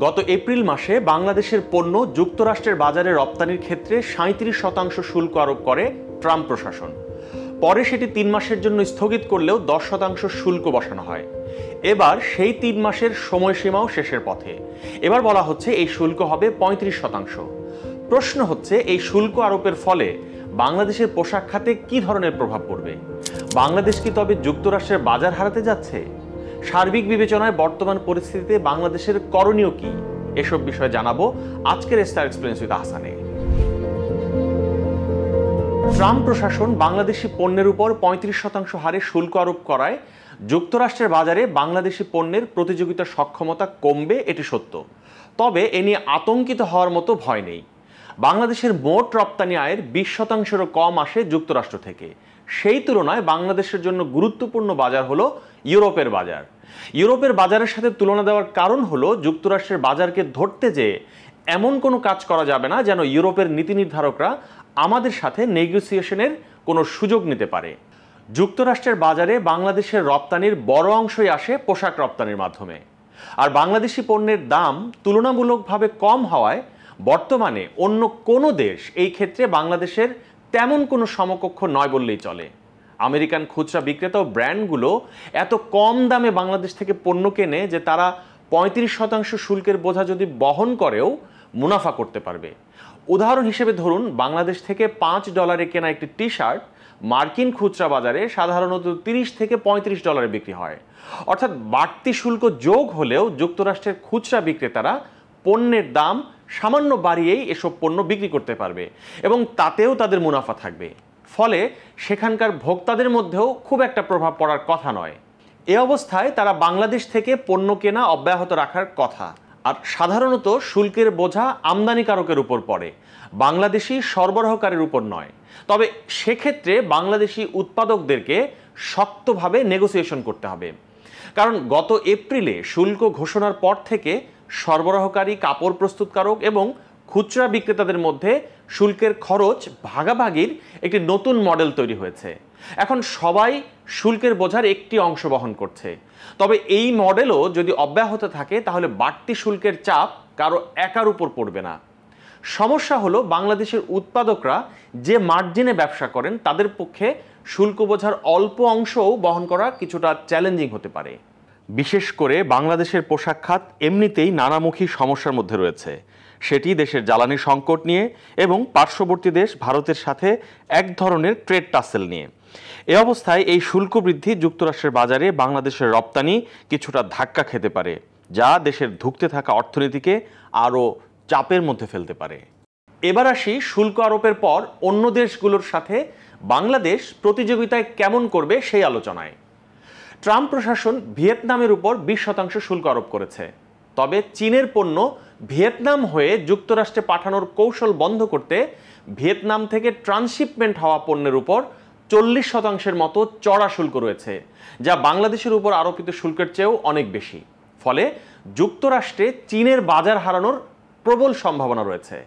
গত এপ্রিল মাসে বাংলাদেশের পণ্য যুক্তরাষ্ট্রের বাজারে রপ্তানির ক্ষেত্রে 37% শুল্ক আরোপ করে ট্রাম্প প্রশাসন। পরে সেটি 3 মাসের জন্য স্থগিত করলেও 10% শুল্ক বসানো হয়। এবার সেই 3 মাসের সময়সীমাও শেষের পথে। এবার বলা হচ্ছে এই শুল্ক হবে 35%। প্রশ্ন হচ্ছে এই শুল্ক আরোপের ফলে বাংলাদেশের পোশাক খাতে কি ধরনের প্রভাব পড়বে? বাংলাদেশ কি তবে যুক্তরাষ্ট্রের বাজার হারাতে যাচ্ছে? সার্বিক বিবেচনায় বর্তমান পরিস্থিতিতে বাংলাদেশের করণীয় কি? এসব বিষয়ে জানাবো আজকের স্টার এক্সপ্লেইনস উইথ আহসানে। ট্রাম্প প্রশাসন বাংলাদেশি পণ্যের উপর 35% হারে শুল্ক আরোপ করায় যুক্তরাষ্ট্রের বাজারে বাংলাদেশি পণ্যের প্রতিযোগিতা সক্ষমতা কমবে, এটি সত্য। তবে এ নিয়ে আতঙ্কিত হওয়ার মতো ভয় নেই। বাংলাদেশের মোট রপ্তানি আয়ের 20%-এরও কম আসে যুক্তরাষ্ট্র থেকে। সেই তুলনায় বাংলাদেশের জন্য গুরুত্বপূর্ণ বাজার হলো ইউরোপের বাজার। ইউরোপের বাজারের সাথে তুলনা দেওয়ার কারণ হলো যুক্তরাষ্ট্রের বাজারকে ধরতে যেয়ে এমন কোনো কাজ করা যাবে না যেন ইউরোপের নীতি নির্ধারকরা আমাদের সাথে নেগোসিয়েশনের কোনো সুযোগ নিতে পারে। যুক্তরাষ্ট্রের বাজারে বাংলাদেশের রপ্তানির বড় অংশই আসে পোশাক রপ্তানির মাধ্যমে। আর বাংলাদেশি পণ্যের দাম তুলনামূলকভাবে কম হওয়ায় বর্তমানে অন্য কোনো দেশ এই ক্ষেত্রে বাংলাদেশের তেমন কোনো সমকক্ষ নয় বললেই চলে। আমেরিকান খুচরা বিক্রেতা ও ব্র্যান্ডগুলো এত কম দামে বাংলাদেশ থেকে পণ্য কেনে যে তারা 35% শুল্কের বোঝা যদি বহন করেও মুনাফা করতে পারবে। উদাহরণ হিসেবে ধরুন, বাংলাদেশ থেকে $5 কেনা একটি টি শার্ট মার্কিন খুচরা বাজারে সাধারণত $30 থেকে $35 বিক্রি হয়। অর্থাৎ বাড়তি শুল্ক যোগ হলেও যুক্তরাষ্ট্রের খুচরা বিক্রেতারা পণ্যের দাম সামান্য বাড়িয়েই এসব পণ্য বিক্রি করতে পারবে এবং তাতেও তাদের মুনাফা থাকবে। ফলে সেখানকার ভোক্তাদের মধ্যেও খুব একটা প্রভাব পড়ার কথা নয়। এ অবস্থায় তারা বাংলাদেশ থেকে পণ্য কেনা অব্যাহত রাখার কথা। আর সাধারণত শুল্কের বোঝা আমদানিকারকের উপর পড়ে, বাংলাদেশি সরবরাহকারীর উপর নয়। তবে সেক্ষেত্রে বাংলাদেশি উৎপাদকদেরকে শক্তভাবে নেগোসিয়েশন করতে হবে। কারণ গত এপ্রিলে শুল্ক ঘোষণার পর থেকে সরবরাহকারী, কাপড় প্রস্তুতকারক এবং খুচরা বিক্রেতাদের মধ্যে শুল্কের খরচ ভাগাভাগির একটি নতুন মডেল তৈরি হয়েছে। এখন সবাই শুল্কের বোঝার একটি অংশ বহন করছে। তবে এই মডেলও যদি অব্যাহত থাকে তাহলে বাড়তি শুল্কের চাপ কারো একার উপর পড়বে না। সমস্যা হলো বাংলাদেশের উৎপাদকরা যে মার্জিনে ব্যবসা করেন তাদের পক্ষে শুল্ক বোঝার অল্প অংশও বহন করা কিছুটা চ্যালেঞ্জিং হতে পারে। বিশেষ করে বাংলাদেশের পোশাক খাত এমনিতেই নানামুখী সমস্যার মধ্যে রয়েছে, সেটি দেশের জ্বালানি সংকট নিয়ে এবং পার্শ্ববর্তী দেশ ভারতের সাথে এক ধরনের ট্রেড টাসেল নিয়ে। এ অবস্থায় এই শুল্ক বৃদ্ধি যুক্তরাষ্ট্রের বাজারে বাংলাদেশের রপ্তানি কিছুটা ধাক্কা খেতে পারে, যা দেশের ধুঁকতে থাকা অর্থনীতিকে আরও চাপের মধ্যে ফেলতে পারে। এবার আসি শুল্ক আরোপের পর অন্য দেশগুলোর সাথে বাংলাদেশ প্রতিযোগিতায় কেমন করবে সেই আলোচনায়। ট্রাম্প প্রশাসন ভিয়েতনামের উপর 20% শুল্ক আরোপ করেছে। তবে চীনের পণ্য ভিয়েতনাম হয়ে যুক্তরাষ্ট্রে পাঠানোর কৌশল বন্ধ করতে ভিয়েতনাম থেকে ট্রান্সশিপমেন্ট হওয়া পণ্যের উপর 40%-এর মতো চড়া শুল্ক রয়েছে, যা বাংলাদেশের উপর আরোপিত শুল্কের চেয়েও অনেক বেশি। ফলে যুক্তরাষ্ট্রে চীনের বাজার হারানোর প্রবল সম্ভাবনা রয়েছে,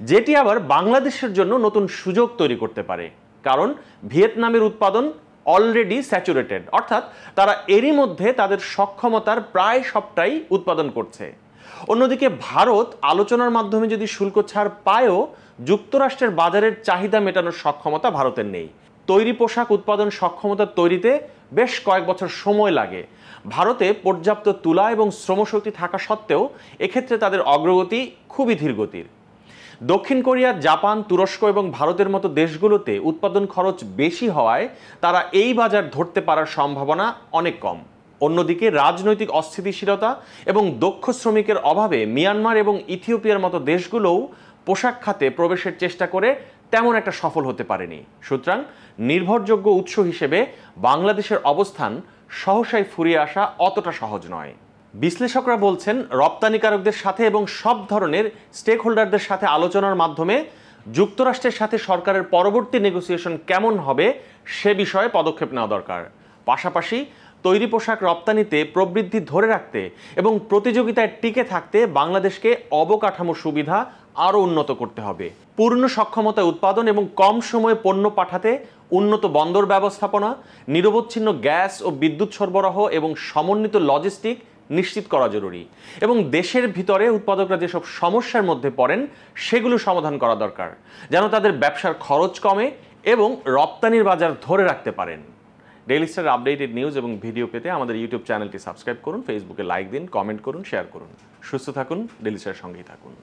যেটি আবার বাংলাদেশের জন্য নতুন সুযোগ তৈরি করতে পারে। কারণ ভিয়েতনামের উৎপাদন অলরেডি স্যাচুরেটেড, অর্থাৎ তারা এরই মধ্যে তাদের সক্ষমতার প্রায় সবটাই উৎপাদন করছে। অন্যদিকে ভারত আলোচনার মাধ্যমে যদি শুল্ক ছাড় পায়ও যুক্তরাষ্ট্রের বাজারের চাহিদা মেটানোর সক্ষমতা ভারতের নেই। তৈরি পোশাক উৎপাদন সক্ষমতা তৈরিতে বেশ কয়েক বছর সময় লাগে। ভারতে পর্যাপ্ত তুলা এবং শ্রমশক্তি থাকা সত্ত্বেও এক্ষেত্রে তাদের অগ্রগতি খুবই ধীরগতির। দক্ষিণ কোরিয়া, জাপান, তুরস্ক এবং ভারতের মতো দেশগুলোতে উৎপাদন খরচ বেশি হওয়ায় তারা এই বাজার ধরতে পারার সম্ভাবনা অনেক কম। অন্যদিকে রাজনৈতিক অস্থিতিশীলতা এবং দক্ষ শ্রমিকের অভাবে মিয়ানমার এবং ইথিওপিয়ার মতো দেশগুলোও পোশাক খাতে প্রবেশের চেষ্টা করে তেমন একটা সফল হতে পারেনি। সুতরাং নির্ভরযোগ্য উৎস হিসেবে বাংলাদেশের অবস্থান সহসাই ফুরিয়ে আসা অতটা সহজ নয়। বিশ্লেষকরা বলছেন, রপ্তানিকারকদের সাথে এবং সব ধরনের স্টেক হোল্ডারদের সাথে আলোচনার মাধ্যমে যুক্তরাষ্ট্রের সাথে সরকারের পরবর্তী নেগোসিয়েশন কেমন হবে সে বিষয়ে পদক্ষেপ নেওয়া দরকার। পাশাপাশি তৈরি পোশাক রপ্তানিতে প্রবৃদ্ধি ধরে রাখতে এবং প্রতিযোগিতায় টিকে থাকতে বাংলাদেশকে অবকাঠামো সুবিধা আরও উন্নত করতে হবে। পূর্ণ সক্ষমতায় উৎপাদন এবং কম সময়ে পণ্য পাঠাতে উন্নত বন্দর ব্যবস্থাপনা, নিরবচ্ছিন্ন গ্যাস ও বিদ্যুৎ সরবরাহ এবং সমন্বিত লজিস্টিক নিশ্চিত করা জরুরি এবং দেশের ভিতরে উৎপাদকরা যেসব সমস্যার মধ্যে পড়েন সেগুলো সমাধান করা দরকার, যেন তাদের ব্যবসার খরচ কমে এবং রপ্তানির বাজার ধরে রাখতে পারেন। ডেইলি স্টার আপডেটেড নিউজ এবং ভিডিও পেতে আমাদের ইউটিউব চ্যানেলটি সাবস্ক্রাইব করুন, ফেসবুকে লাইক দিন, কমেন্ট করুন, শেয়ার করুন। সুস্থ থাকুন, ডেইলি স্টারের সঙ্গেই থাকুন।